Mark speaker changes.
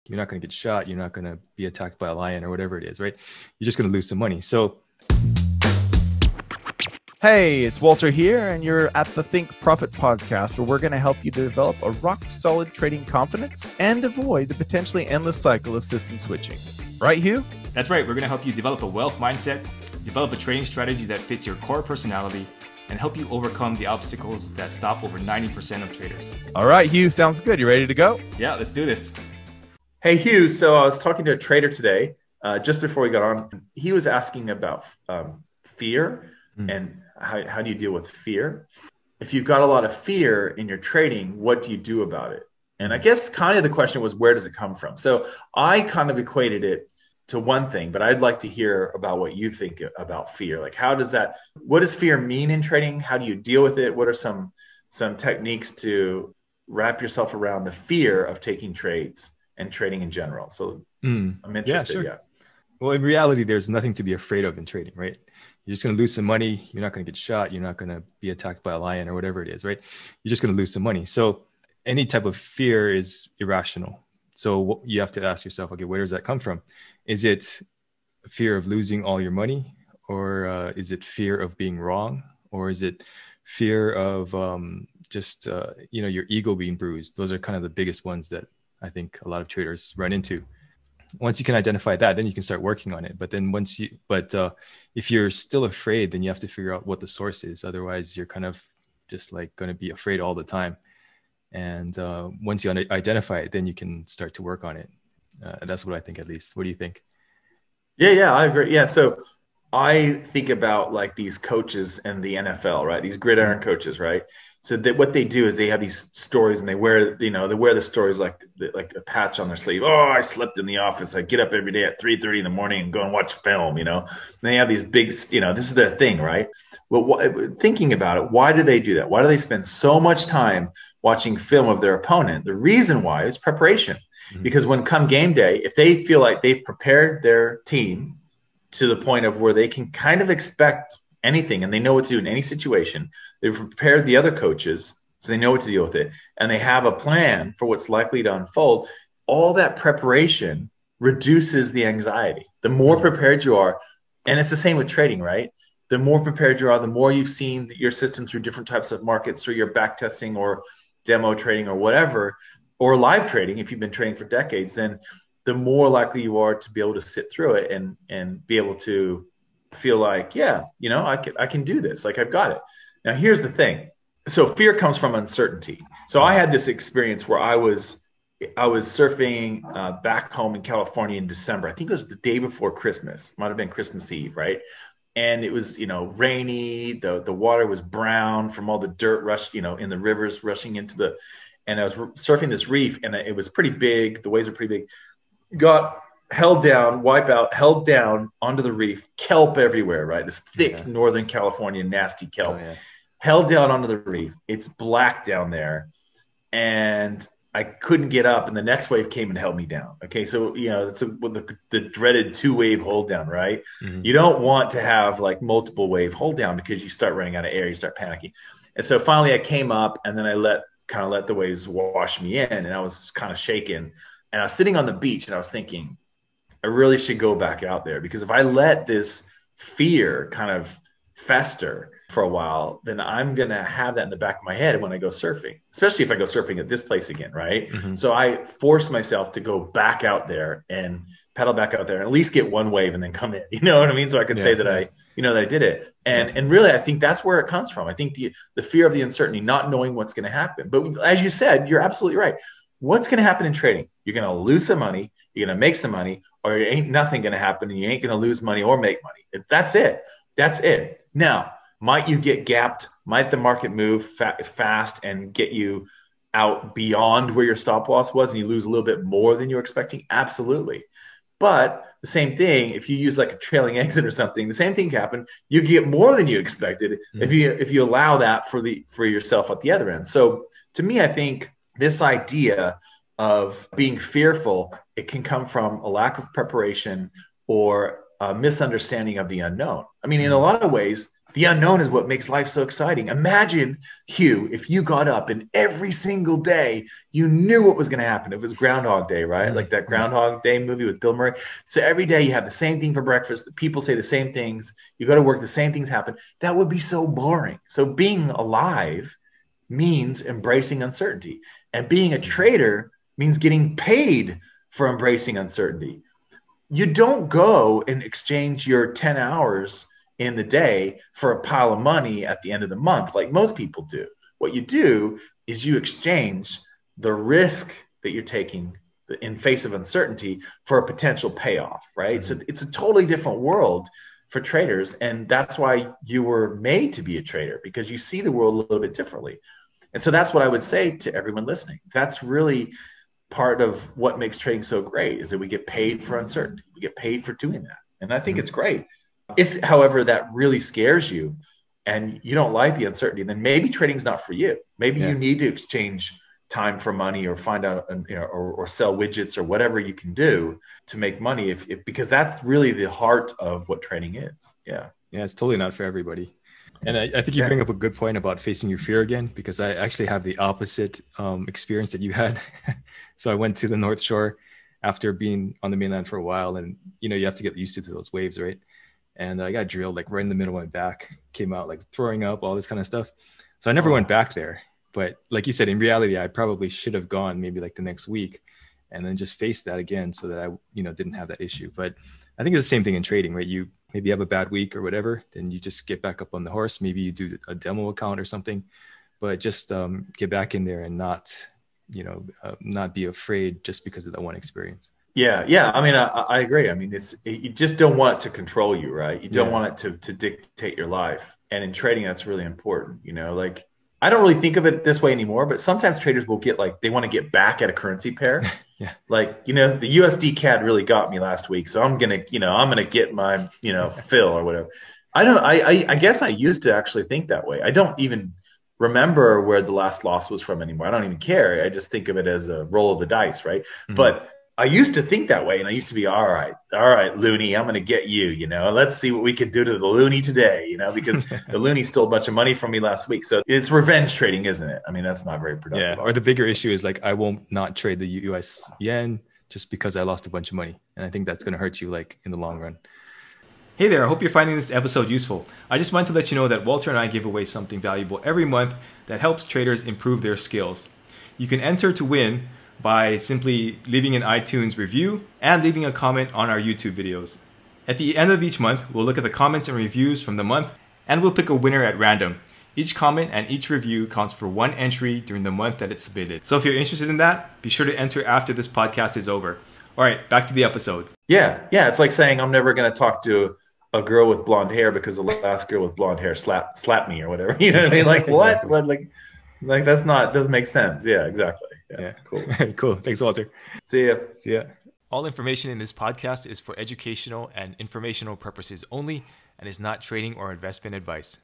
Speaker 1: You're not going to get shot. You're not going to be attacked by a lion or whatever it is, right? You're just going to lose some money. So,
Speaker 2: hey, it's Walter here, and you're at the Think Profit podcast, where we're going to help you develop a rock-solid trading confidence and avoid the potentially endless cycle of system switching. Right, Hugh?
Speaker 1: That's right. We're going to help you develop a wealth mindset, develop a trading strategy that fits your core personality, and help you overcome the obstacles that stop over 90% of traders.
Speaker 2: All right, Hugh, sounds good. You ready to go?
Speaker 1: Yeah, let's do this.
Speaker 3: Hey, Hugh. So I was talking to a trader today, just before we got on. He was asking about fear and how do you deal with fear? If you've got a lot of fear in your trading, what do you do about it? And I guess kind of the question was, where does it come from? So I kind of equated it to one thing, but I'd like to hear about what you think about fear. Like, what does fear mean in trading? How do you deal with it? What are some techniques to wrap yourself around the fear of taking trades and trading in general? So I'm interested.
Speaker 1: Yeah, sure. Well, in reality, there's nothing to be afraid of in trading, right? You're just going to lose some money. You're not going to get shot. You're not going to be attacked by a lion or whatever it is, right? You're just going to lose some money. So any type of fear is irrational. So you have to ask yourself, okay, where does that come from? Is it fear of losing all your money? Or is it fear of being wrong? Or is it fear of your ego being bruised? Those are kind of the biggest ones that I think a lot of traders run into. Once you can identify that, then you can start working on it. But then if you're still afraid, then you have to figure out what the source is. Otherwise, you're kind of just like going to be afraid all the time. And once you identify it, then you can start to work on it. That's what I think, at least. What do you think?
Speaker 3: Yeah, I agree. Yeah, so I think about like these coaches in the NFL, right? These gridiron coaches, right? So that what they do is they have these stories, and they wear the stories like a patch on their sleeve. Oh, I slept in the office. I get up every day at 3:30 in the morning and go and watch film. And they have these big, this is their thing, right? Well, thinking about it, why do they do that? Why do they spend so much time watching film of their opponent? The reason why is preparation. Because when come game day, if they feel like they've prepared their team to the point of where they can kind of expect anything and they know what to do in any situation, they've prepared the other coaches so they know what to deal with it, and they have a plan for what's likely to unfold, all that preparation reduces the anxiety. The more prepared you are, and it's the same with trading, right? The more prepared you are, the more you've seen your system through different types of markets, through your back testing or demo trading or whatever, or live trading, if you've been trading for decades, then the more likely you are to be able to sit through it and be able to feel like, I can do this. Like, I've got it. Now, here's the thing. So fear comes from uncertainty. So I had this experience where I was surfing back home in California in December. I think it was the day before Christmas. Might have been Christmas Eve, right? And it was, rainy. The water was brown from all the dirt in the rivers rushing into and I was surfing this reef, and it was pretty big. The waves were pretty big. Got held down onto the reef, kelp everywhere, right? This thick Northern California nasty kelp. Held down onto the reef. It's black down there, and I couldn't get up, and the next wave came and held me down. Okay, so it's the dreaded 2-wave hold down, right? You don't want to have like multiple wave hold down because you start running out of air, you start panicking. And so finally I came up, and then I let the waves wash me in, and I was kind of shaken. And I was sitting on the beach, and I was thinking, I really should go back out there, because if I let this fear kind of fester for a while, then I'm going to have that in the back of my head when I go surfing, especially if I go surfing at this place again, right? So I forced myself to go back out there and paddle back out there and at least get one wave and then come in, you know what I mean? So I could say that that I did it. And really, I think that's where it comes from. I think the fear of the uncertainty, not knowing what's going to happen. But as you said, you're absolutely right. What's going to happen in trading? You're going to lose some money, you're going to make some money, or it ain't nothing going to happen, and you ain't going to lose money or make money. That's it. That's it. Now, might you get gapped? Might the market move fast and get you out beyond where your stop loss was, and you lose a little bit more than you were expecting? Absolutely. But the same thing, if you use like a trailing exit or something, the same thing can happen. You get more than you expected if you allow that for yourself at the other end. So to me, I think this idea of being fearful, it can come from a lack of preparation or a misunderstanding of the unknown. I mean, in a lot of ways, The unknown is what makes life so exciting. Imagine, Hugh, if you got up and every single day you knew what was going to happen. It was Groundhog Day, right? Like that Groundhog Day movie with Bill Murray. So every day you have the same thing for breakfast. The people say the same things. You go to work, the same things happen. That would be so boring. So being alive means embracing uncertainty. And being a trader means getting paid for embracing uncertainty. You don't go and exchange your 10 hours in the day for a pile of money at the end of the month like most people do. What you do is you exchange the risk that you're taking in face of uncertainty for a potential payoff, right? So it's a totally different world for traders. And that's why you were made to be a trader, because you see the world a little bit differently. And so that's what I would say to everyone listening. That's really part of what makes trading so great, is that we get paid for uncertainty. We get paid for doing that. And I think it's great. If, however, that really scares you and you don't like the uncertainty, then maybe trading's not for you. Maybe you need to exchange time for money, or find out, or sell widgets, or whatever you can do to make money, because that's really the heart of what trading is. Yeah.
Speaker 1: Yeah, it's totally not for everybody. And I think you bring up a good point about facing your fear again, because I actually have the opposite experience that you had. So I went to the North Shore after being on the mainland for a while, and you have to get used to those waves, right? And I got drilled like right in the middle of my back, came out like throwing up, all this kind of stuff. So I never went back there. But like you said, in reality, I probably should have gone maybe like the next week and then just face that again, so that I, didn't have that issue. But I think it's the same thing in trading, right? You maybe have a bad week or whatever, then you just get back up on the horse. Maybe you do a demo account or something, but just get back in there and not be afraid just because of that one experience.
Speaker 3: Yeah. I mean, I agree. I mean, you just don't want it to control you, right? You don't want it to dictate your life. And in trading, that's really important. Like, I don't really think of it this way anymore, but sometimes traders will get they want to get back at a currency pair. Like, the USD CAD really got me last week, so I'm going to get my, fill or whatever. I guess I used to actually think that way. I don't even remember where the last loss was from anymore. I don't even care. I just think of it as a roll of the dice, right? Mm-hmm. But I used to think that way, and I used to be, all right, Looney, I'm going to get you, let's see what we can do to the Looney today, because the Looney stole a bunch of money from me last week. So it's revenge trading, isn't it? I mean, that's not very productive.
Speaker 1: Yeah. Or the bigger issue is I won't not trade the US yen just because I lost a bunch of money. And I think that's going to hurt you in the long run. Hey there, I hope you're finding this episode useful. I just wanted to let you know that Walter and I give away something valuable every month that helps traders improve their skills. You can enter to win by simply leaving an iTunes review and leaving a comment on our YouTube videos. At the end of each month, we'll look at the comments and reviews from the month, and we'll pick a winner at random. Each comment and each review counts for one entry during the month that it's submitted. So if you're interested in that, be sure to enter after this podcast is over. All right, back to the episode.
Speaker 3: Yeah. It's like saying I'm never going to talk to a girl with blonde hair because the last girl with blonde hair slapped me or whatever. You know what I mean? Like, what? Exactly. Like that's doesn't make sense. Yeah, exactly. Yeah. Cool.
Speaker 1: Cool. Thanks, Walter.
Speaker 3: See ya.
Speaker 1: All information in this podcast is for educational and informational purposes only and is not trading or investment advice.